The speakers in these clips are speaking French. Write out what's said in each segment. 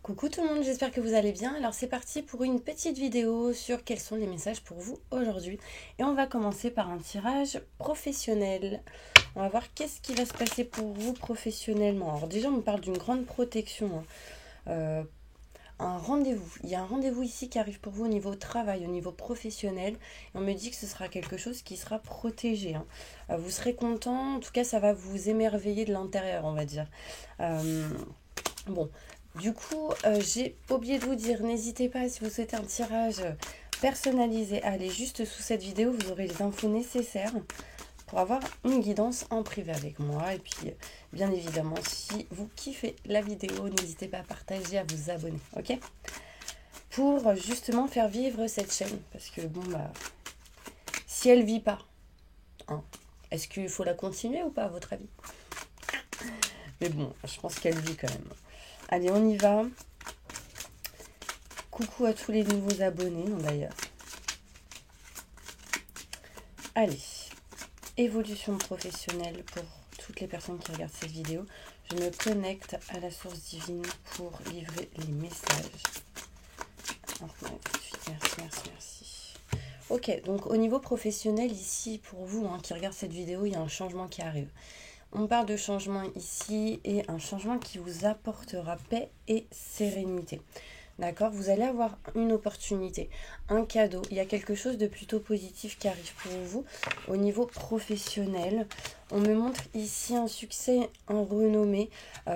Coucou tout le monde, j'espère que vous allez bien. Alors c'est parti pour une petite vidéo sur quels sont les messages pour vous aujourd'hui. Et on va commencer par un tirage professionnel. On va voir qu'est-ce qui va se passer pour vous professionnellement. Alors déjà on me parle d'une grande protection, hein. Un rendez-vous. Il y a un rendez-vous ici qui arrive pour vous au niveau travail, au niveau professionnel. Et on me dit que ce sera quelque chose qui sera protégé, hein. Vous serez content, en tout cas ça va vous émerveiller de l'intérieur, on va dire. Bon, du coup, j'ai oublié de vous dire, n'hésitez pas si vous souhaitez un tirage personnalisé à aller juste sous cette vidéo, vous aurez les infos nécessaires pour avoir une guidance en privé avec moi. Et puis, bien évidemment, si vous kiffez la vidéo, n'hésitez pas à partager, à vous abonner, ok? Pour justement faire vivre cette chaîne, parce que bon, bah, si elle vit pas, hein, est-ce qu'il faut la continuer ou pas à votre avis? Mais bon, je pense qu'elle vit quand même. Allez, on y va. Coucou à tous les nouveaux abonnés, d'ailleurs. Allez, évolution professionnelle pour toutes les personnes qui regardent cette vidéo. Je me connecte à la source divine pour livrer les messages. Alors, tout de suite, merci. Ok, donc au niveau professionnel, ici, pour vous hein, qui regardent cette vidéo, il y a un changement qui arrive. On parle de changement ici et un changement qui vous apportera paix et sérénité. D'accord? Vous allez avoir une opportunité, un cadeau. Il y a quelque chose de plutôt positif qui arrive pour vous au niveau professionnel. On me montre ici un succès en renommée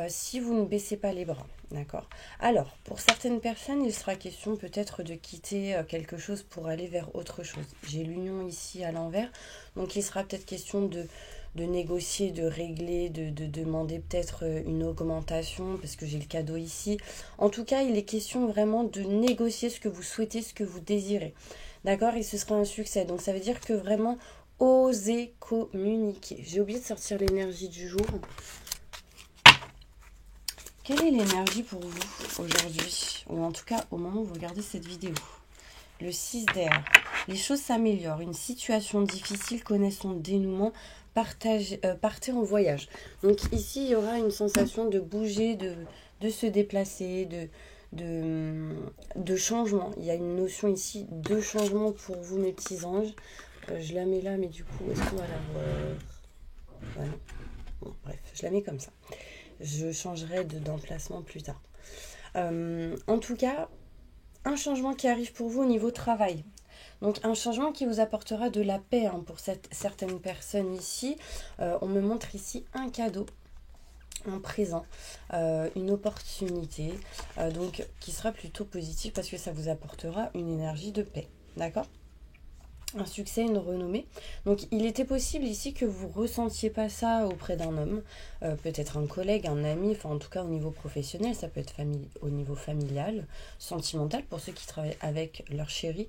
si vous ne baissez pas les bras. D'accord? Alors, pour certaines personnes, il sera question peut-être de quitter quelque chose pour aller vers autre chose. J'ai l'union ici à l'envers. Donc, il sera peut-être question de négocier, de régler, de demander peut-être une augmentation parce que j'ai le cadeau ici. En tout cas, il est question vraiment de négocier ce que vous souhaitez, ce que vous désirez. D'accord? Et ce sera un succès. Donc ça veut dire que vraiment, osez communiquer. J'ai oublié de sortir l'énergie du jour. Quelle est l'énergie pour vous aujourd'hui? Ou en tout cas, au moment où vous regardez cette vidéo. Le 6 d'air. Les choses s'améliorent. Une situation difficile connaît son dénouement. Partez en voyage. Donc ici, il y aura une sensation de bouger, de se déplacer, de changement. Il y a une notion ici de changement pour vous, mes petits anges. Je la mets là, mais du coup, est-ce qu'on va la voir? Voilà. Bon, bref, je la mets comme ça. Je changerai d'emplacement plus tard. En tout cas, un changement qui arrive pour vous au niveau travail. Donc un changement qui vous apportera de la paix hein, pour certaines personnes ici. On me montre ici un cadeau en présent, une opportunité donc qui sera plutôt positive parce que ça vous apportera une énergie de paix. D'accord ? Un succès, une renommée. Donc il était possible ici que vous ressentiez pas ça auprès d'un homme, peut-être un collègue, un ami, enfin en tout cas au niveau professionnel, ça peut être au niveau familial, sentimental pour ceux qui travaillent avec leur chéri.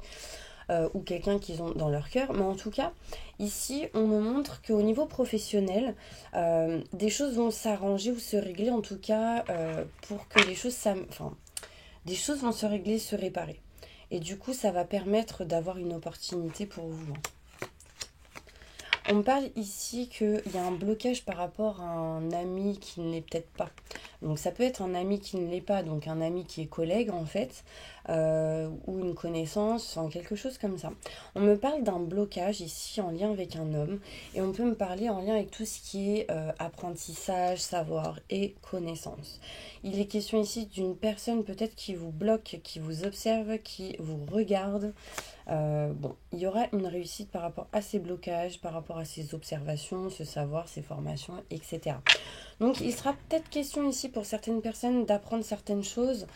Ou quelqu'un qu'ils ont dans leur cœur. Mais en tout cas, ici, on me montre qu'au niveau professionnel, des choses vont s'arranger ou se régler, en tout cas, pour que les choses... des choses vont se régler, se réparer. Et du coup, ça va permettre d'avoir une opportunité pour vous. On me parle ici qu'il y a un blocage par rapport à un ami qui ne l'est peut-être pas. Donc ça peut être un ami qui ne l'est pas, donc un ami qui est collègue en fait, ou une connaissance, enfin quelque chose comme ça. On me parle d'un blocage ici en lien avec un homme, et on peut me parler en lien avec tout ce qui est apprentissage, savoir et connaissance. Il est question ici d'une personne peut-être qui vous bloque, qui vous observe, qui vous regarde. Bon, il y aura une réussite par rapport à ces blocages, par rapport à ces observations, ce savoir, ces formations, etc. Donc il sera peut-être question ici pour certaines personnes d'apprendre certaines choses,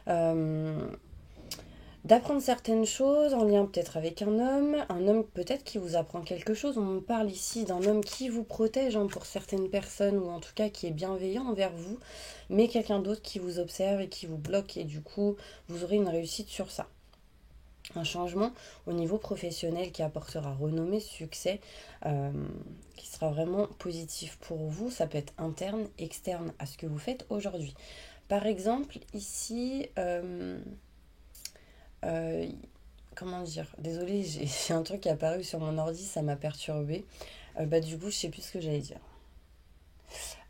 en lien peut-être avec un homme peut-être qui vous apprend quelque chose. On me parle ici d'un homme qui vous protège hein, pour certaines personnes, ou en tout cas qui est bienveillant envers vous, mais quelqu'un d'autre qui vous observe et qui vous bloque, et du coup vous aurez une réussite sur ça. Un changement au niveau professionnel qui apportera renommée, succès, qui sera vraiment positif pour vous. Ça peut être interne, externe à ce que vous faites aujourd'hui. Par exemple, ici, comment dire, désolée, j'ai un truc qui est apparu sur mon ordi, ça m'a perturbée. Du coup, je sais plus ce que j'allais dire.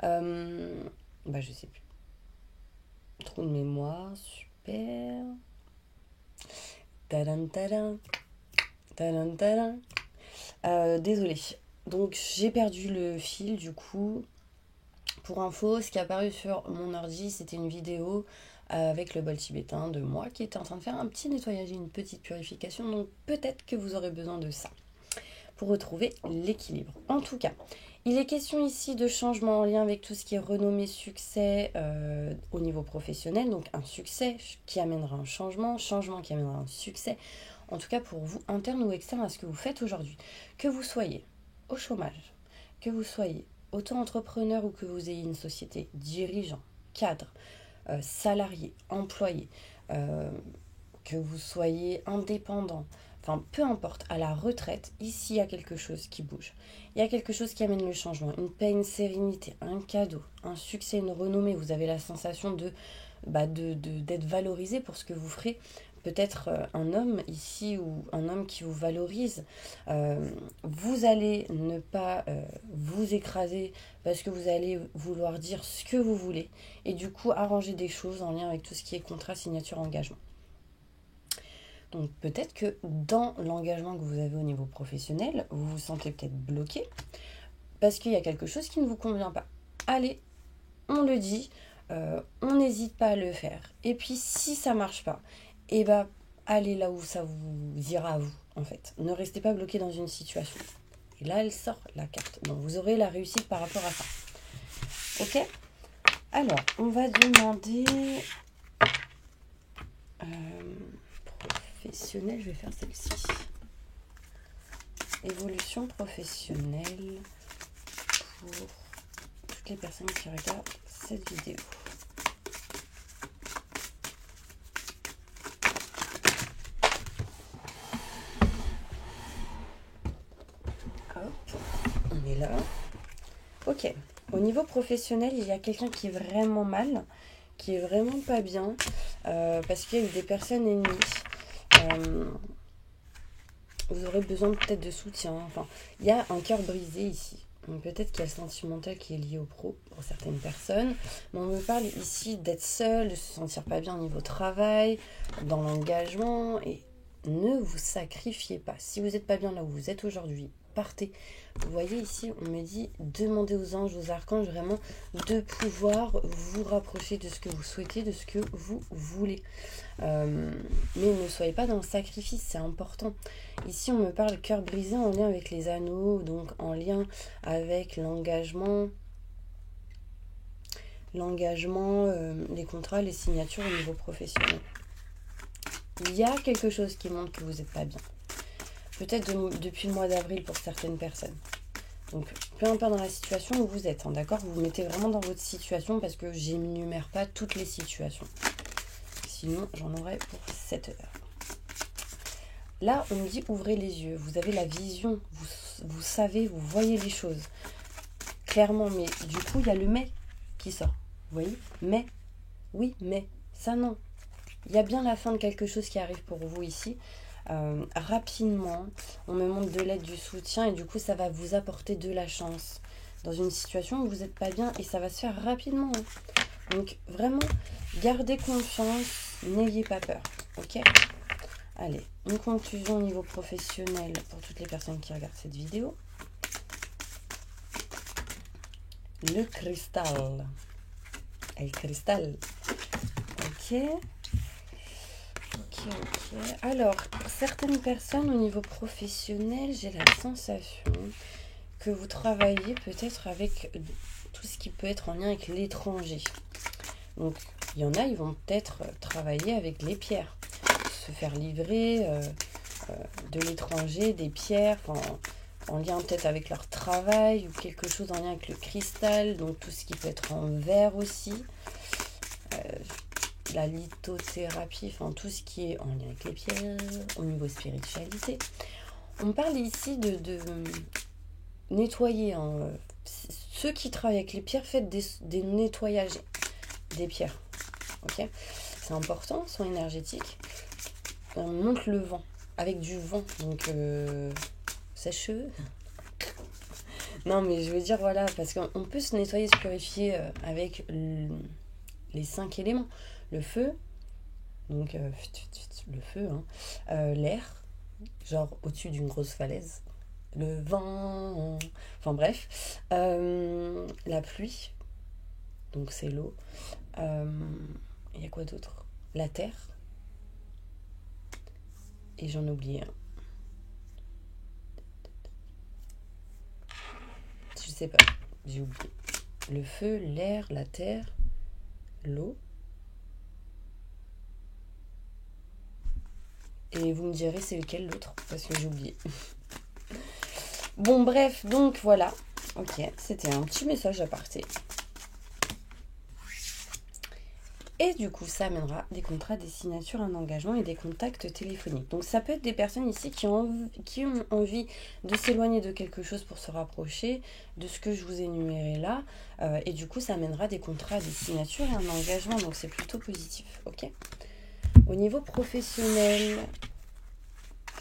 Je sais plus. trou de mémoire. Super. Tadam, tadam. Tadam, tadam. Désolée. Donc, j'ai perdu le fil, du coup. Pour info, ce qui est apparu sur mon ordi, c'était une vidéo avec le bol tibétain de moi qui était en train de faire un petit nettoyage et une petite purification. Donc, peut-être que vous aurez besoin de ça pour retrouver l'équilibre. En tout cas, il est question ici de changement en lien avec tout ce qui est renommé, succès au niveau professionnel. Donc un succès qui amènera un changement, changement qui amènera un succès. En tout cas pour vous, interne ou externe à ce que vous faites aujourd'hui. Que vous soyez au chômage, que vous soyez auto-entrepreneur ou que vous ayez une société, dirigeant, cadre, salarié, employé, que vous soyez indépendant, enfin peu importe, à la retraite, ici il y a quelque chose qui bouge. Il y a quelque chose qui amène le changement, une paix, une sérénité, un cadeau, un succès, une renommée. Vous avez la sensation d'être valorisé pour ce que vous ferez. Peut-être un homme ici ou un homme qui vous valorise. Vous allez ne pas vous écraser parce que vous allez vouloir dire ce que vous voulez et du coup arranger des choses en lien avec tout ce qui est contrat, signature, engagement. Donc peut-être que dans l'engagement que vous avez au niveau professionnel, vous vous sentez peut-être bloqué parce qu'il y a quelque chose qui ne vous convient pas. Allez, on le dit, on n'hésite pas à le faire. Et puis si ça ne marche pas, et bah allez là où ça vous ira à vous en fait. Ne restez pas bloqué dans une situation. Et là elle sort la carte. Donc vous aurez la réussite par rapport à ça. Ok ? Alors, on va demander professionnel, je vais faire celle-ci. Évolution professionnelle pour toutes les personnes qui regardent cette vidéo. Hop, on est là. Ok, au niveau professionnel, il y a quelqu'un qui est vraiment mal, qui est vraiment pas bien, parce qu'il y a eu des personnes ennemies. Vous aurez besoin peut-être de soutien. Enfin, il y a un cœur brisé ici. Donc peut-être qu'il y a le sentimental qui est lié au pro pour certaines personnes. Mais on me parle ici d'être seul, de se sentir pas bien au niveau travail, dans l'engagement. Et ne vous sacrifiez pas. Si vous n'êtes pas bien là où vous êtes aujourd'hui, partez. Vous voyez ici, on me dit, demandez aux anges, aux archanges vraiment de pouvoir vous rapprocher de ce que vous souhaitez, de ce que vous voulez. Mais ne soyez pas dans le sacrifice, c'est important. Ici, on me parle cœur brisé en lien avec les anneaux, donc en lien avec l'engagement, les contrats, les signatures au niveau professionnel. Il y a quelque chose qui montre que vous n'êtes pas bien. Peut-être depuis le mois d'avril pour certaines personnes. Donc, peu importe dans la situation où vous êtes, hein, d'accord ? Vous vous mettez vraiment dans votre situation parce que j'énumère pas toutes les situations. Sinon, j'en aurais pour 7 heures. Là, on me dit ouvrez les yeux. Vous avez la vision. Vous savez, vous voyez les choses. Clairement, mais du coup, il y a le mais qui sort. Vous voyez ? Mais. Oui, mais. Ça, non. Il y a bien la fin de quelque chose qui arrive pour vous ici. Rapidement, on me montre de l'aide, du soutien et du coup, ça va vous apporter de la chance dans une situation où vous n'êtes pas bien et ça va se faire rapidement. Hein. Donc, vraiment, gardez confiance, n'ayez pas peur. Ok ? Allez, une conclusion au niveau professionnel pour toutes les personnes qui regardent cette vidéo. Le cristal. El cristal. Ok. Alors, pour certaines personnes au niveau professionnel, j'ai la sensation que vous travaillez peut-être avec tout ce qui peut être en lien avec l'étranger. Donc, il y en a, ils vont peut-être travailler avec les pierres. Se faire livrer de l'étranger des pierres, en lien peut-être avec leur travail ou quelque chose en lien avec le cristal, donc tout ce qui peut être en verre aussi. La lithothérapie, enfin tout ce qui est en lien avec les pierres, au niveau spiritualité. On parle ici de nettoyer. Hein. Ceux qui travaillent avec les pierres, faites des nettoyages des pierres. Ok ? C'est important, son énergétique. On monte le vent, avec du vent, donc sèche-cheveux. Non, mais je veux dire, voilà, parce qu'on peut se nettoyer, se purifier avec les 5 éléments. Le feu, donc le feu, hein, l'air, genre au-dessus d'une grosse falaise, le vent, enfin bref, la pluie, donc c'est l'eau. Il y a quoi d'autre? La terre. Et j'en oublie un. Je sais pas, j'ai oublié. Le feu, l'air, la terre, l'eau. Et vous me direz c'est lequel l'autre, parce que j'ai oublié. Bon bref, donc voilà. Ok, c'était un petit message à partir. Et du coup, ça amènera des contrats, des signatures, un engagement et des contacts téléphoniques. Donc ça peut être des personnes ici qui ont envie de s'éloigner de quelque chose pour se rapprocher de ce que je vous ai énuméré là. Et du coup, ça amènera des contrats, des signatures et un engagement. Donc c'est plutôt positif. Ok. Au niveau professionnel,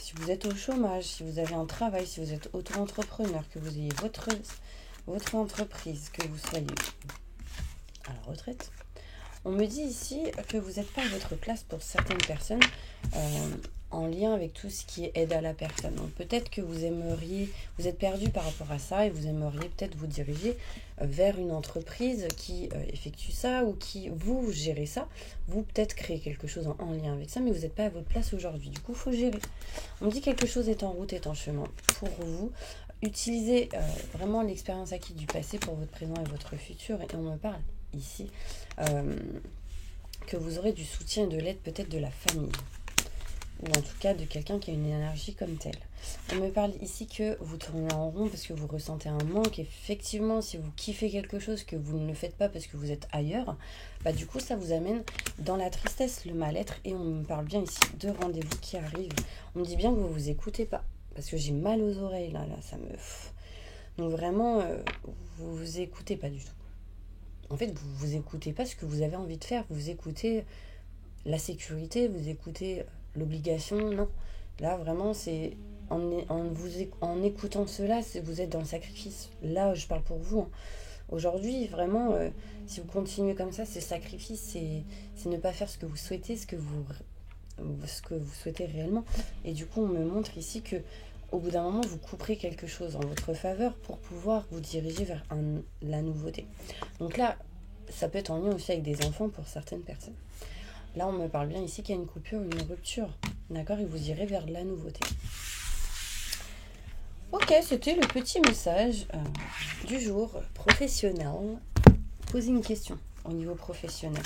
si vous êtes au chômage, si vous avez un travail, si vous êtes auto-entrepreneur, que vous ayez votre entreprise, que vous soyez à la retraite, on me dit ici que vous n'êtes pas à votre place pour certaines personnes en lien avec tout ce qui est aide à la personne. Donc peut-être que vous êtes perdu par rapport à ça et vous aimeriez peut-être vous diriger vers une entreprise qui effectue ça ou qui vous gérez ça. Vous peut-être créez quelque chose en lien avec ça, mais vous n'êtes pas à votre place aujourd'hui. Du coup, il faut gérer. On me dit quelque chose est en route, est en chemin pour vous. Utilisez vraiment l'expérience acquise du passé pour votre présent et votre futur. Et on me parle ici que vous aurez du soutien et de l'aide peut-être de la famille ou en tout cas de quelqu'un qui a une énergie comme telle. On me parle ici que vous tournez en rond parce que vous ressentez un manque. Effectivement, si vous kiffez quelque chose que vous ne le faites pas parce que vous êtes ailleurs, bah du coup ça vous amène dans la tristesse, le mal-être. Et on me parle bien ici de rendez-vous qui arrivent. On me dit bien que vous vous écoutez pas parce que j'ai mal aux oreilles là ça me... Donc vraiment vous vous écoutez pas du tout. En fait, vous vous écoutez pas ce que vous avez envie de faire. Vous écoutez la sécurité, vous écoutez l'obligation. Non. Là, vraiment, c'est en écoutant cela, vous êtes dans le sacrifice. Là, je parle pour vous. Hein. Aujourd'hui, vraiment, si vous continuez comme ça, c'est sacrifice. C'est ne pas faire ce que vous souhaitez, ce que vous souhaitez réellement. Et du coup, on me montre ici que au bout d'un moment, vous couperez quelque chose en votre faveur pour pouvoir vous diriger vers la nouveauté. Donc là, ça peut être en lien aussi avec des enfants pour certaines personnes. Là, on me parle bien ici qu'il y a une coupure, une rupture. D'accord? Et vous irez vers la nouveauté. Ok, c'était le petit message du jour professionnel. Posez une question au niveau professionnel.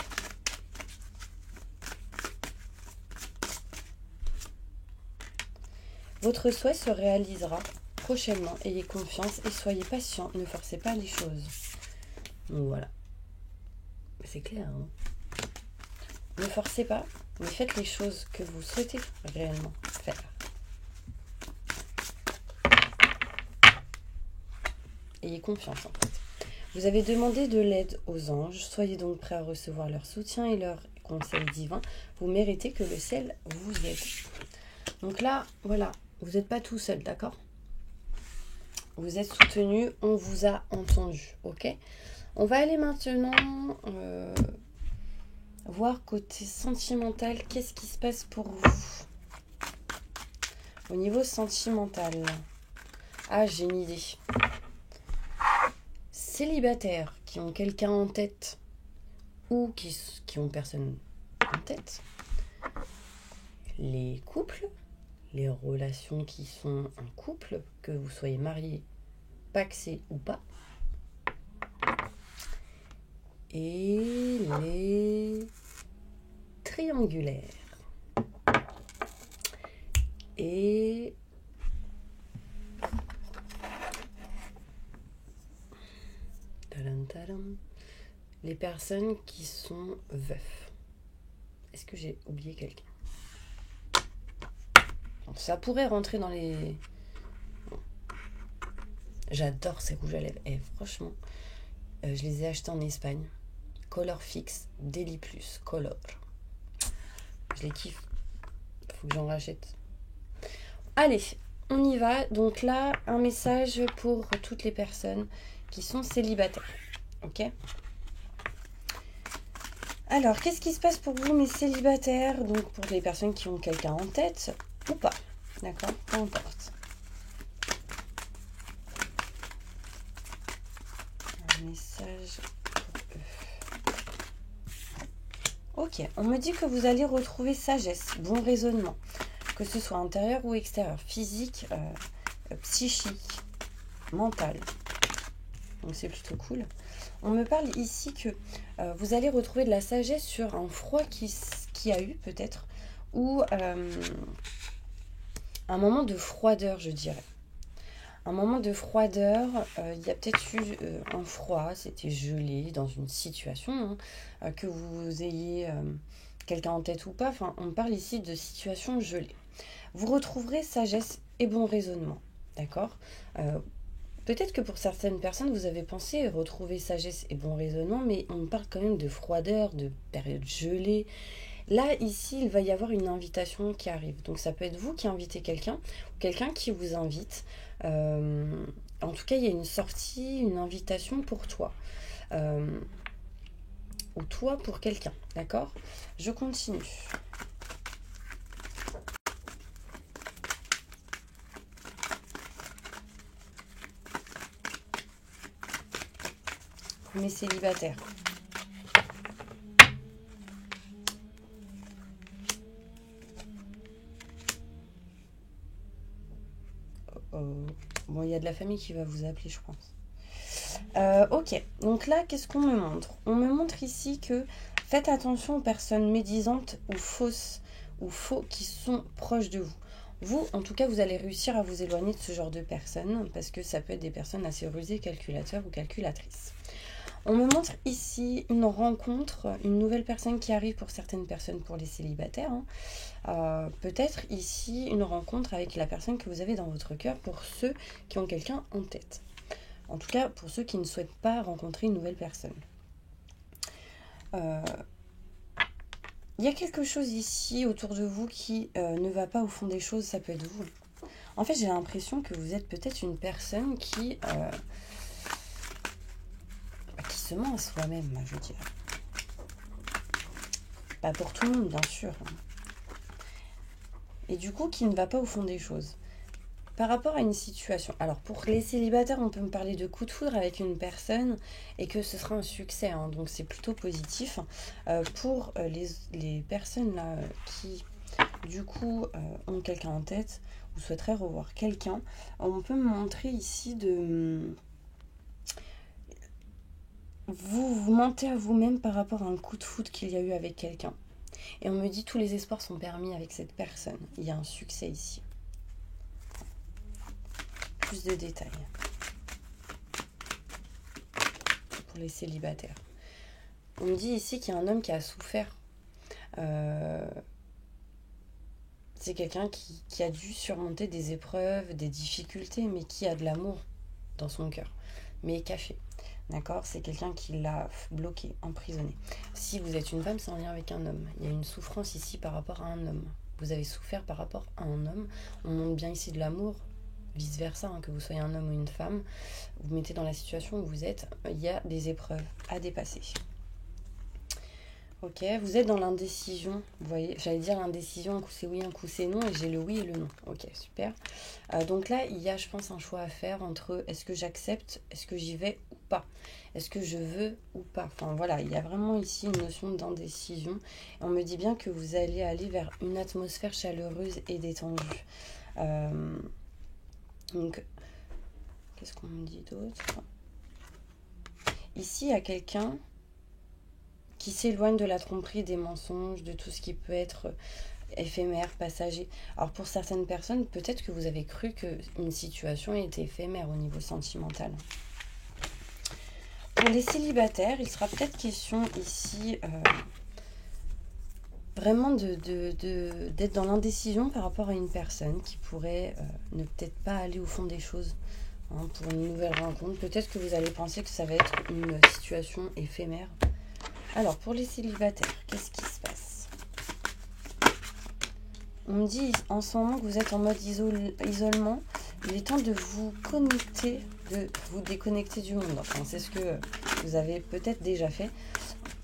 Votre souhait se réalisera prochainement. Ayez confiance et soyez patient. Ne forcez pas les choses. Donc voilà. C'est clair, hein? Ne forcez pas, mais faites les choses que vous souhaitez réellement faire. Ayez confiance en fait. Vous avez demandé de l'aide aux anges. Soyez donc prêts à recevoir leur soutien et leur conseil divin. Vous méritez que le ciel vous aide. Donc là, voilà. Vous n'êtes pas tout seul, d'accord? Vous êtes soutenu, on vous a entendu, ok? On va aller maintenant voir côté sentimental, qu'est-ce qui se passe pour vous? Au niveau sentimental, ah, j'ai une idée. Célibataires qui ont quelqu'un en tête ou qui ont personne en tête, les couples, les relations qui sont un couple, que vous soyez marié, pacsé ou pas, et les triangulaires et les personnes qui sont veufs. Est-ce que j'ai oublié quelqu'un? Ça pourrait rentrer dans les... J'adore ces rouges à lèvres. Et franchement, je les ai achetés en Espagne. Color Fix, Daily Plus, Color. Je les kiffe. Faut que j'en rachète. Allez, on y va. Donc là, un message pour toutes les personnes qui sont célibataires. Ok? Alors, qu'est-ce qui se passe pour vous, mes célibataires? Donc, pour les personnes qui ont quelqu'un en tête ou pas. D'accord? Peu importe. Un message pour eux. Ok, on me dit que vous allez retrouver sagesse, bon raisonnement. Que ce soit intérieur ou extérieur, physique, psychique, mental. Donc, c'est plutôt cool. On me parle ici que vous allez retrouver de la sagesse sur un froid qui a eu peut-être, ou un moment de froideur, je dirais. Un moment de froideur, il y a peut-être eu un froid, c'était gelé dans une situation, hein, que vous ayez quelqu'un en tête ou pas. Enfin, on parle ici de situation gelée. Vous retrouverez sagesse et bon raisonnement, d'accord? Peut-être que pour certaines personnes, vous avez pensé retrouver sagesse et bon raisonnement, mais on parle quand même de froideur, de période gelée. Là, ici, il va y avoir une invitation qui arrive. Donc, ça peut être vous qui invitez quelqu'un, ou quelqu'un qui vous invite. En tout cas, il y a une sortie, une invitation pour toi. Ou toi pour quelqu'un, d'accord? Je continue. Pour mes célibataires. Bon, il y a de la famille qui va vous appeler, je pense. Ok, donc là, qu'est-ce qu'on me montre? On me montre ici que faites attention aux personnes médisantes ou fausses ou faux qui sont proches de vous. Vous, en tout cas, vous allez réussir à vous éloigner de ce genre de personnes parce que ça peut être des personnes assez rusées, calculateurs ou calculatrices. On me montre ici une rencontre, une nouvelle personne qui arrive pour certaines personnes, pour les célibataires. Peut-être ici une rencontre avec la personne que vous avez dans votre cœur pour ceux qui ont quelqu'un en tête. En tout cas, pour ceux qui ne souhaitent pas rencontrer une nouvelle personne. Il y a quelque chose ici autour de vous qui ne va pas au fond des choses, ça peut être vous. En fait, j'ai l'impression que vous êtes peut-être une personne qui se ment à soi-même, je dirais. Pas pour tout le monde, bien sûr. Et du coup, qui ne va pas au fond des choses. Par rapport à une situation. Alors, pour les célibataires, on peut me parler de coup de foudre avec une personne et que ce sera un succès. Hein, donc, c'est plutôt positif. Pour les personnes là qui, du coup, ont quelqu'un en tête ou souhaiteraient revoir quelqu'un, on peut me montrer ici de... Vous mentez à vous-même par rapport à un coup de foudre qu'il y a eu avec quelqu'un. Et on me dit tous les espoirs sont permis avec cette personne. Il y a un succès ici. Plus de détails. Pour les célibataires. On me dit ici qu'il y a un homme qui a souffert. C'est quelqu'un qui a dû surmonter des épreuves, des difficultés, mais qui a de l'amour dans son cœur. Mais caché. D'accord? C'est quelqu'un qui l'a bloqué, emprisonné. Si vous êtes une femme, c'est en lien avec un homme. Il y a une souffrance ici par rapport à un homme. Vous avez souffert par rapport à un homme. On montre bien ici de l'amour, vice-versa, hein, que vous soyez un homme ou une femme. Vous mettez dans la situation où vous êtes. Il y a des épreuves à dépasser. Ok, vous êtes dans l'indécision. Vous voyez, j'allais dire l'indécision, un coup c'est oui, un coup c'est non, et j'ai le oui et le non. Ok, super. Donc là, il y a, je pense, un choix à faire entre est-ce que j'accepte, est-ce que j'y vais ou pas, est-ce que je veux ou pas. Enfin voilà, il y a vraiment ici une notion d'indécision. Et on me dit bien que vous allez aller vers une atmosphère chaleureuse et détendue. Donc, qu'est-ce qu'on me dit d'autre? Ici, il y a quelqu'un qui s'éloigne de la tromperie, des mensonges, de tout ce qui peut être éphémère, passager. Alors pour certaines personnes, peut-être que vous avez cru qu'une situation était éphémère au niveau sentimental. Pour les célibataires, il sera peut-être question ici vraiment d'être dans l'indécision par rapport à une personne qui pourrait ne peut-être pas aller au fond des choses. Hein, pour une nouvelle rencontre, peut-être que vous allez penser que ça va être une situation éphémère. Alors, pour les célibataires, qu'est-ce qui se passe? On me dit en ce moment que vous êtes en mode isolement. Il est temps de vous connecter, de vous déconnecter du monde. Enfin, c'est ce que vous avez peut-être déjà fait.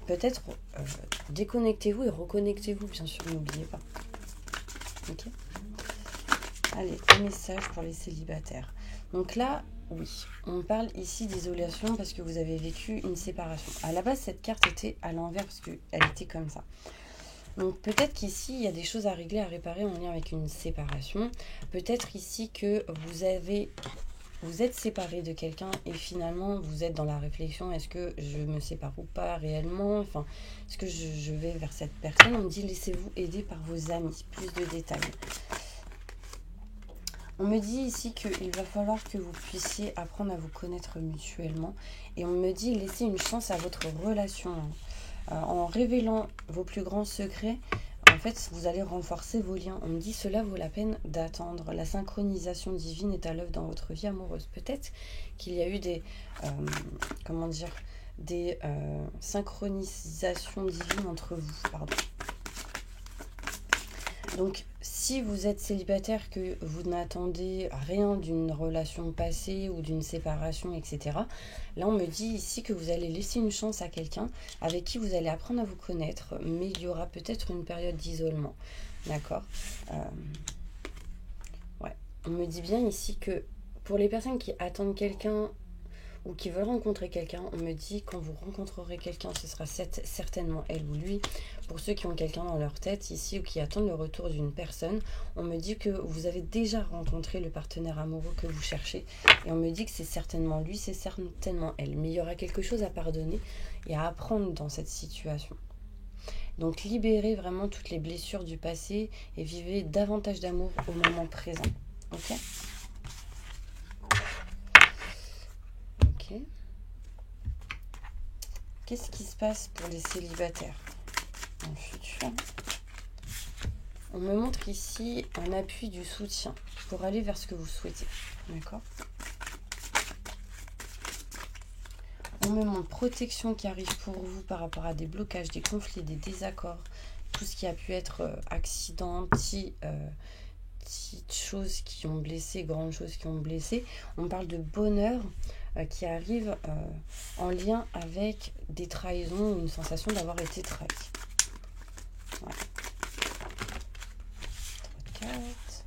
peut-être déconnectez-vous et reconnectez-vous, bien sûr, n'oubliez pas. Ok. Allez, un message pour les célibataires. Donc là, oui, on parle ici d'isolation parce que vous avez vécu une séparation. À la base, cette carte était à l'envers parce qu'elle était comme ça. Donc peut-être qu'ici, il y a des choses à régler, à réparer en lien avec une séparation. Peut-être ici que vous êtes séparé de quelqu'un et finalement, vous êtes dans la réflexion, est-ce que je me sépare ou pas réellement? Enfin, est-ce que je vais vers cette personne? On me dit, laissez-vous aider par vos amis. Plus de détails. On me dit ici qu'il va falloir que vous puissiez apprendre à vous connaître mutuellement. Et on me dit, laissez une chance à votre relation. En révélant vos plus grands secrets, en fait, vous allez renforcer vos liens. On me dit, cela vaut la peine d'attendre. La synchronisation divine est à l'œuvre dans votre vie amoureuse. Peut-être qu'il y a eu des synchronisations divines entre vous. Pardon. Donc, si vous êtes célibataire, que vous n'attendez rien d'une relation passée ou d'une séparation, etc., là, on me dit ici que vous allez laisser une chance à quelqu'un avec qui vous allez apprendre à vous connaître, mais il y aura peut-être une période d'isolement. D'accord. Ouais. On me dit bien ici que pour les personnes qui attendent quelqu'un ou qui veulent rencontrer quelqu'un, on me dit quand vous rencontrerez quelqu'un, ce sera certainement elle ou lui. Pour ceux qui ont quelqu'un dans leur tête ici ou qui attendent le retour d'une personne, on me dit que vous avez déjà rencontré le partenaire amoureux que vous cherchez. Et on me dit que c'est certainement lui, c'est certainement elle. Mais il y aura quelque chose à pardonner et à apprendre dans cette situation. Donc libérez vraiment toutes les blessures du passé et vivez davantage d'amour au moment présent. Ok ? Qu'est-ce qui se passe pour les célibataires dans le futur? On me montre ici un appui du soutien pour aller vers ce que vous souhaitez. D'accord? On me montre protection qui arrive pour vous par rapport à des blocages, des conflits, des désaccords, tout ce qui a pu être accident, petites choses qui ont blessé, grandes choses qui ont blessé. On parle de bonheur qui arrive en lien avec des trahisons ou une sensation d'avoir été trahi. Ouais. 3 cartes.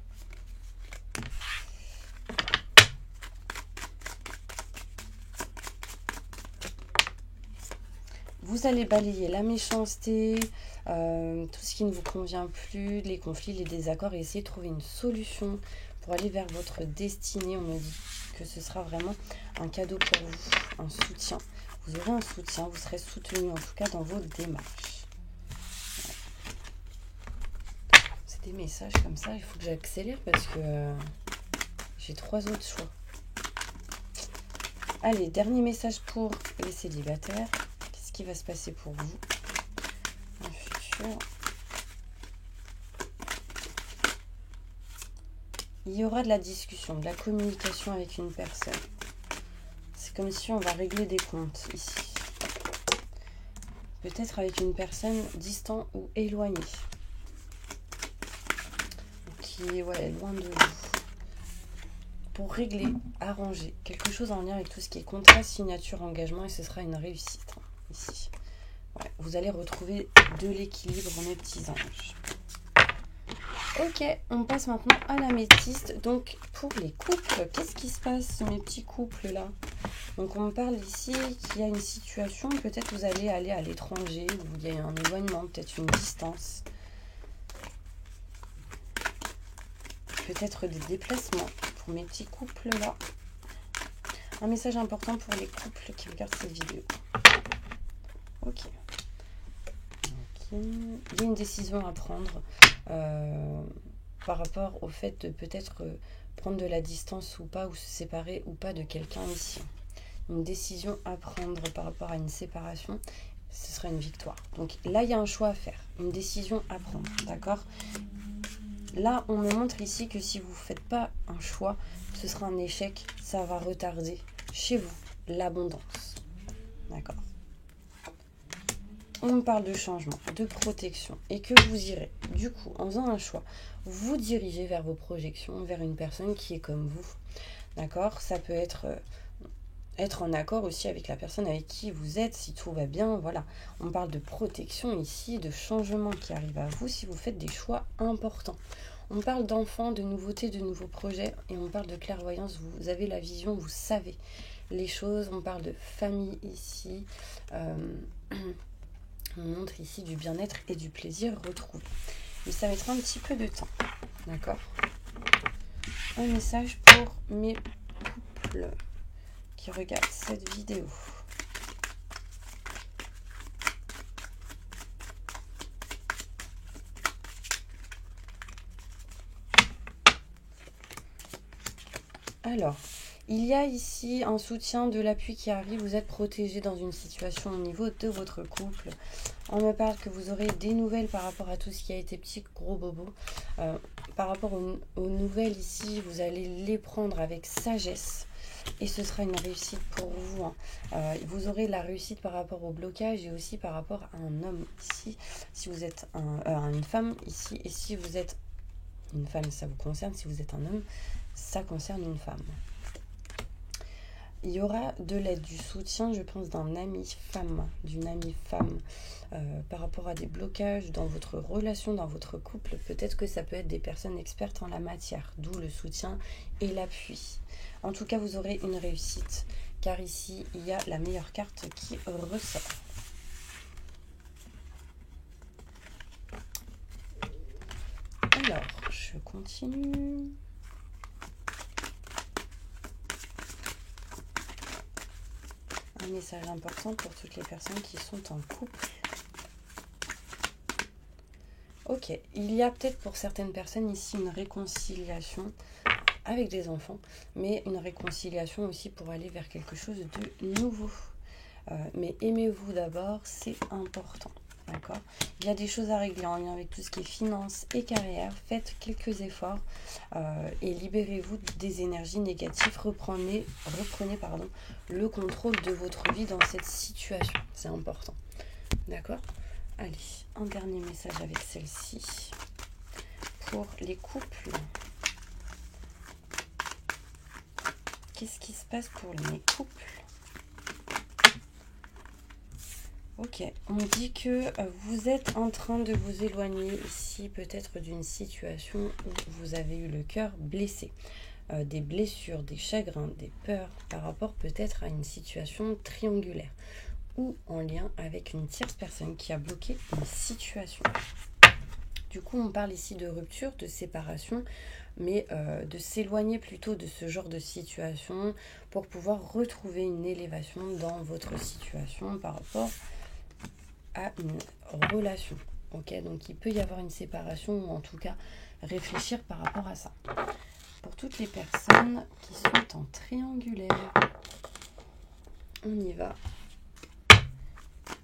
Vous allez balayer la méchanceté, tout ce qui ne vous convient plus, les conflits, les désaccords, et essayer de trouver une solution pour aller vers votre destinée. On me dit que ce sera vraiment un cadeau pour vous, un soutien. Vous aurez un soutien, vous serez soutenu en tout cas dans vos démarches. Ouais. C'est des messages comme ça, il faut que j'accélère parce que j'ai 3 autres choix. Allez, dernier message pour les célibataires. Qu'est-ce qui va se passer pour vous dans le futur? Il y aura de la discussion, de la communication avec une personne. C'est comme si on va régler des comptes ici. Peut-être avec une personne distante ou éloignée. Qui est loin de vous. Pour régler, arranger quelque chose en lien avec tout ce qui est contrat, signature, engagement, et ce sera une réussite ici. Ouais, vous allez retrouver de l'équilibre, mes petits anges. Ok, on passe maintenant à l'améthyste. Donc, pour les couples, qu'est-ce qui se passe, mes petits couples là? Donc, on me parle ici qu'il y a une situation, peut-être vous allez aller à l'étranger, où il y a un éloignement, peut-être une distance. Peut-être des déplacements pour mes petits couples là. Un message important pour les couples qui regardent cette vidéo. Ok. Il y a une décision à prendre par rapport au fait de peut-être prendre de la distance ou pas, ou se séparer ou pas de quelqu'un ici. Une décision à prendre par rapport à une séparation, ce sera une victoire. Donc là, il y a un choix à faire, une décision à prendre, d'accord? Là, on me montre ici que si vous ne faites pas un choix, ce sera un échec, ça va retarder chez vous l'abondance, d'accord? On me parle de changement, de protection, et que vous irez, du coup, en faisant un choix, vous dirigez vers vos projections, vers une personne qui est comme vous, d'accord? Ça peut être être en accord aussi avec la personne avec qui vous êtes, si tout va bien, voilà. On parle de protection ici, de changement qui arrive à vous si vous faites des choix importants. On parle d'enfants, de nouveautés, de nouveaux projets, et on parle de clairvoyance, vous avez la vision, vous savez les choses. On parle de famille ici, on montre ici du bien-être et du plaisir retrouvé. Mais ça mettra un petit peu de temps, d'accord? Un message pour mes couples qui regardent cette vidéo. Alors, il y a ici un soutien, de l'appui qui arrive. Vous êtes protégé dans une situation au niveau de votre couple. On me parle que vous aurez des nouvelles par rapport à tout ce qui a été petit, gros bobo. Par rapport aux nouvelles ici, vous allez les prendre avec sagesse. Et ce sera une réussite pour vous. Vous aurez la réussite par rapport au blocage et aussi par rapport à un homme ici. Si vous êtes une femme ici, et si vous êtes une femme, ça vous concerne. Si vous êtes un homme, ça concerne une femme. Il y aura de l'aide, du soutien, je pense, d'un ami femme, d'une amie femme, par rapport à des blocages dans votre relation, dans votre couple. Peut-être que ça peut être des personnes expertes en la matière, d'où le soutien et l'appui. En tout cas, vous aurez une réussite, car ici, il y a la meilleure carte qui ressort. Alors, je continue. Un message important pour toutes les personnes qui sont en couple. Ok, il y a peut-être pour certaines personnes ici une réconciliation avec des enfants, mais une réconciliation aussi pour aller vers quelque chose de nouveau. Mais aimez-vous d'abord, c'est important. D'accord. Il y a des choses à régler en lien avec tout ce qui est finances et carrière. Faites quelques efforts et libérez-vous des énergies négatives. Reprenez le contrôle de votre vie dans cette situation. C'est important. D'accord. Allez, un dernier message avec celle-ci. Pour les couples. Qu'est-ce qui se passe pour les couples ? Ok, on dit que vous êtes en train de vous éloigner ici peut-être d'une situation où vous avez eu le cœur blessé. Des blessures, des chagrins, des peurs par rapport peut-être à une situation triangulaire ou en lien avec une tierce personne qui a bloqué une situation. Du coup, on parle ici de rupture, de séparation, mais de s'éloigner plutôt de ce genre de situation pour pouvoir retrouver une élévation dans votre situation par rapport à une relation. Ok, donc il peut y avoir une séparation ou en tout cas réfléchir par rapport à ça. Pour toutes les personnes qui sont en triangulaire, on y va.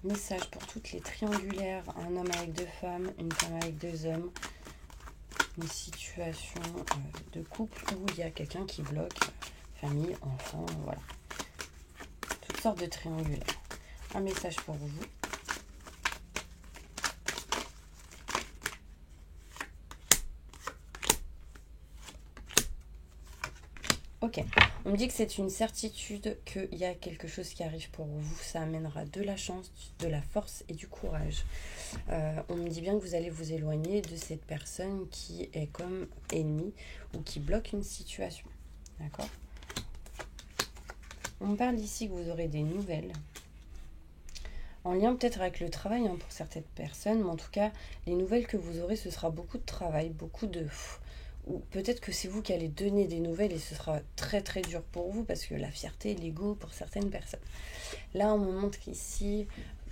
Message pour toutes les triangulaires, un homme avec 2 femmes, une femme avec 2 hommes, une situation de couple où il y a quelqu'un qui bloque, famille, enfant, voilà. Toutes sortes de triangulaires. Un message pour vous. Ok, on me dit que c'est une certitude qu'il y a quelque chose qui arrive pour vous. Ça amènera de la chance, de la force et du courage. On me dit bien que vous allez vous éloigner de cette personne qui est comme ennemie ou qui bloque une situation. D'accord ? On me parle ici que vous aurez des nouvelles. En lien peut-être avec le travail pour certaines personnes, mais en tout cas, les nouvelles que vous aurez, ce sera beaucoup de travail, beaucoup de... Ou peut-être que c'est vous qui allez donner des nouvelles et ce sera très très dur pour vous parce que la fierté, l'ego pour certaines personnes. Là, on me montre ici,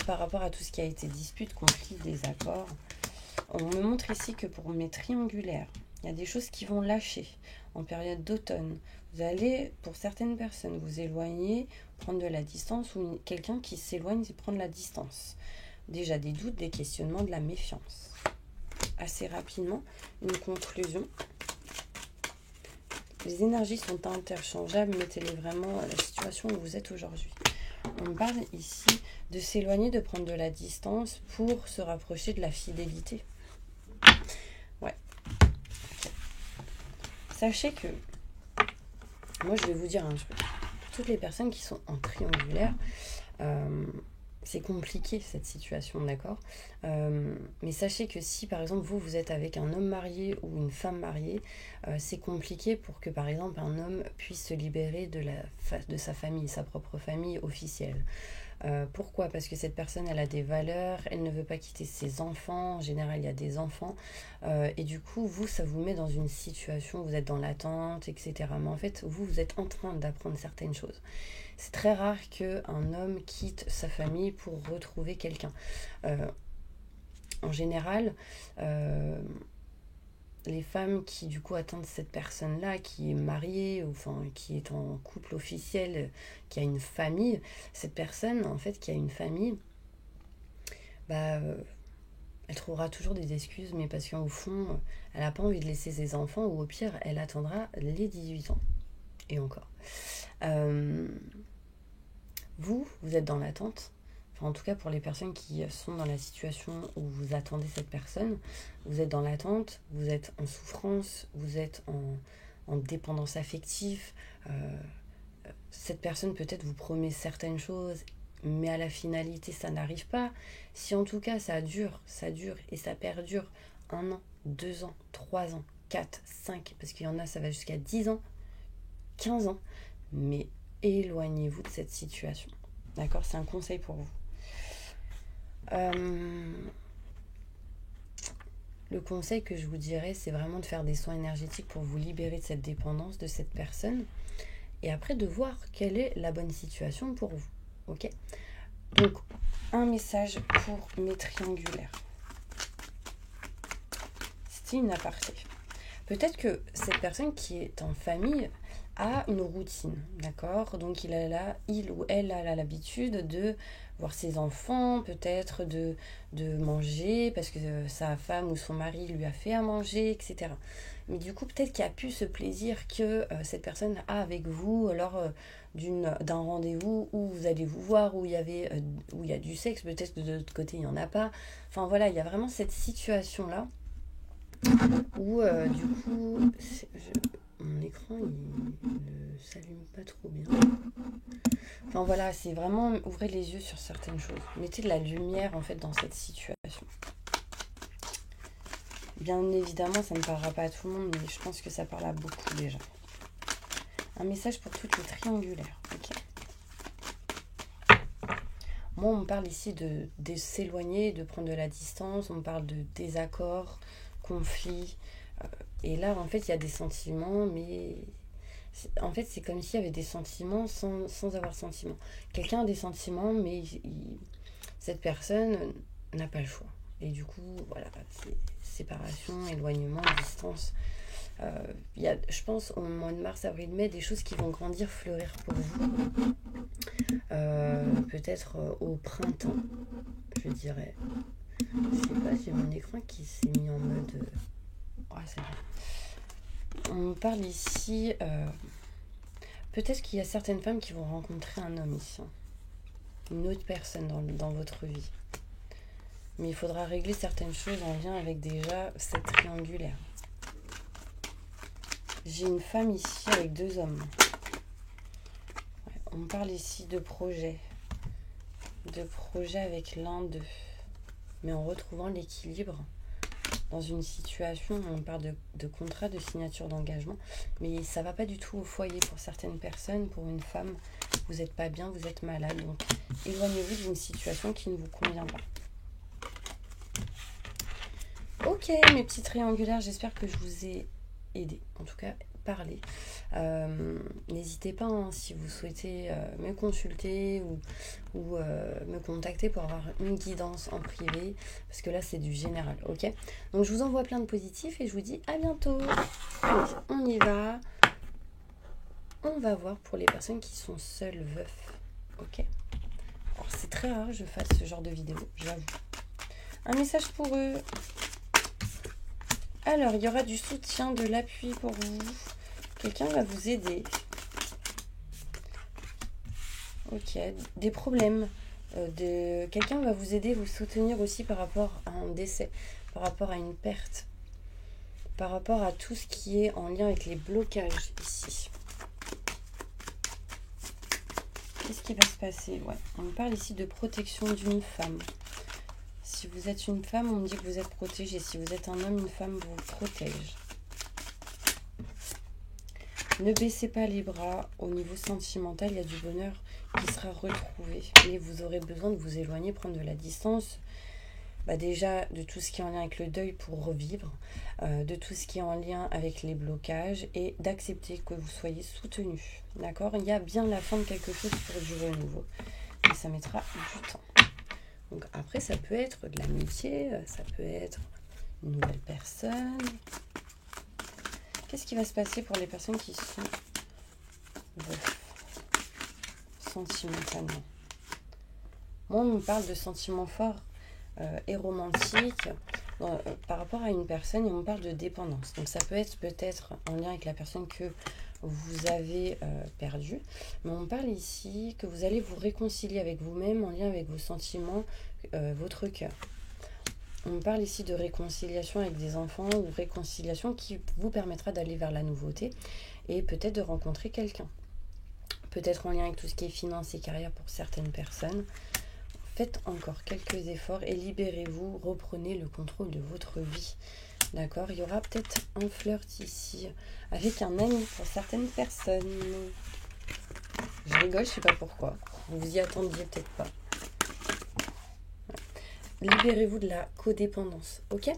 par rapport à tout ce qui a été dispute, conflit, désaccord, on me montre ici que pour mes triangulaires, il y a des choses qui vont lâcher en période d'automne. Vous allez, pour certaines personnes, vous éloigner, prendre de la distance ou quelqu'un qui s'éloigne et prendre la distance. Déjà des doutes, des questionnements, de la méfiance. Assez rapidement, une conclusion. Les énergies sont interchangeables, mettez-les vraiment à la situation où vous êtes aujourd'hui. On me parle ici de s'éloigner, de prendre de la distance pour se rapprocher de la fidélité. Ouais. Okay. Sachez que, moi je vais vous dire un truc. toutes les personnes qui sont en triangulaire, c'est compliqué cette situation, d'accord? Mais sachez que si par exemple vous êtes avec un homme marié ou une femme mariée, c'est compliqué pour que par exemple un homme puisse se libérer de sa famille, sa propre famille officielle. Pourquoi? Parce que cette personne, elle a des valeurs, elle ne veut pas quitter ses enfants, en général il y a des enfants, et du coup vous, ça vous met dans une situation où vous êtes dans l'attente, etc. Mais en fait, vous êtes en train d'apprendre certaines choses. C'est très rare qu'un homme quitte sa famille pour retrouver quelqu'un. En général, les femmes qui du coup attendent cette personne-là, qui est mariée, ou enfin qui est en couple officiel, qui a une famille, cette personne en fait qui a une famille, elle trouvera toujours des excuses, mais parce qu'au fond, elle n'a pas envie de laisser ses enfants, ou au pire, elle attendra les 18 ans. Et encore. Vous êtes dans l'attente. Enfin, en tout cas, pour les personnes qui sont dans la situation où vous attendez cette personne, vous êtes dans l'attente, vous êtes en souffrance, vous êtes en dépendance affective. Cette personne peut-être vous promet certaines choses, mais à la finalité, ça n'arrive pas. Si en tout cas, ça dure et ça perdure 1 an, 2 ans, 3 ans, 4, 5, parce qu'il y en a, ça va jusqu'à 10 ans, 15 ans, mais éloignez-vous de cette situation. D'accord? C'est un conseil pour vous. Le conseil que je vous dirais, c'est vraiment de faire des soins énergétiques pour vous libérer de cette dépendance de cette personne et après de voir quelle est la bonne situation pour vous. Ok? Donc, un message pour mes triangulaires. C'était une aparté. Peut-être que cette personne qui est en famille a une routine, d'accord? Donc il ou elle a l'habitude de voir ses enfants, peut-être de manger parce que sa femme ou son mari lui a fait à manger, etc. Mais du coup, peut-être qu'il y a plus ce plaisir que cette personne a avec vous lors d'un rendez-vous où vous allez vous voir, où il y a du sexe, peut-être que de l'autre côté, il n'y en a pas. Enfin voilà, il y a vraiment cette situation-là où du coup, mon écran, il ne s'allume pas trop bien. Enfin voilà, c'est vraiment ouvrez les yeux sur certaines choses. Mettez de la lumière en fait dans cette situation. Bien évidemment, ça ne parlera pas à tout le monde, mais je pense que ça parle à beaucoup déjà. Un message pour toutes les triangulaires. Ok. Moi, on me parle ici de s'éloigner, de prendre de la distance. On me parle de désaccords, conflits. Et là, en fait, il y a des sentiments, mais en fait, c'est comme s'il y avait des sentiments sans avoir de sentiments. Quelqu'un a des sentiments, mais cette personne n'a pas le choix. Et du coup, voilà, c'est séparation, éloignement, distance. Il y a, je pense, au mois de mars, avril, mai, des choses qui vont grandir, fleurir pour vous. Peut-être au printemps, je dirais. Je sais pas, j'ai mon écran qui s'est mis en mode... Ouais, c'est vrai. On parle ici... peut-être qu'il y a certaines femmes qui vont rencontrer un homme ici. Une autre personne dans votre vie. Mais il faudra régler certaines choses en lien avec déjà cette triangulaire. J'ai une femme ici avec 2 hommes. Ouais, on parle ici de projet. De projet avec l'un d'eux. Mais en retrouvant l'équilibre dans une situation où on parle de contrat, de signature d'engagement. Mais ça ne va pas du tout au foyer pour certaines personnes. Pour une femme, vous n'êtes pas bien, vous êtes malade. Donc éloignez-vous d'une situation qui ne vous convient pas. Ok, mes petits triangulaires, j'espère que je vous ai aidé. En tout cas, parlé. N'hésitez pas si vous souhaitez me consulter ou me contacter pour avoir une guidance en privé. Parce que là, c'est du général, ok? Donc, je vous envoie plein de positifs et je vous dis à bientôt. Allez, on y va. On va voir pour les personnes qui sont seules veufs, ok? Alors, c'est très rare que je fasse ce genre de vidéo, j'avoue. Un message pour eux. Alors, il y aura du soutien, de l'appui pour vous. Quelqu'un va vous aider. Ok, des problèmes. Quelqu'un va vous aider, vous soutenir aussi par rapport à un décès, par rapport à une perte, par rapport à tout ce qui est en lien avec les blocages ici. Qu'est-ce qui va se passer? Ouais, on me parle ici de protection d'une femme. Si vous êtes une femme, on me dit que vous êtes protégé. Si vous êtes un homme, une femme vous protège. Ne baissez pas les bras. Au niveau sentimental, il y a du bonheur qui sera retrouvé. Mais vous aurez besoin de vous éloigner, prendre de la distance. Déjà, de tout ce qui est en lien avec le deuil pour revivre. De tout ce qui est en lien avec les blocages. Et d'accepter que vous soyez soutenu. D'accord? Il y a bien la fin de quelque chose pour du renouveau. Et ça mettra du temps. Donc après, ça peut être de l'amitié. Ça peut être une nouvelle personne. Qu'est-ce qui va se passer pour les personnes qui sont veufs sentimentalement? Moi, on me parle de sentiments forts et romantiques par rapport à une personne et on me parle de dépendance. Donc ça peut être peut-être en lien avec la personne que vous avez perdue. Mais on me parle ici que vous allez vous réconcilier avec vous-même en lien avec vos sentiments, votre cœur. On me parle ici de réconciliation avec des enfants ou réconciliation qui vous permettra d'aller vers la nouveauté et peut-être de rencontrer quelqu'un. Peut-être en lien avec tout ce qui est finance et carrière pour certaines personnes. Faites encore quelques efforts et libérez-vous, reprenez le contrôle de votre vie. D'accord? Il y aura peut-être un flirt ici avec un ami pour certaines personnes. Je rigole, je sais pas pourquoi. Vous y attendiez peut-être pas. Libérez-vous de la codépendance, ok?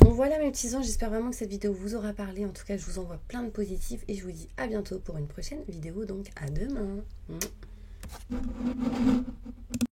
Donc voilà mes petits anges, j'espère vraiment que cette vidéo vous aura parlé. En tout cas, je vous envoie plein de positifs et je vous dis à bientôt pour une prochaine vidéo. Donc à demain.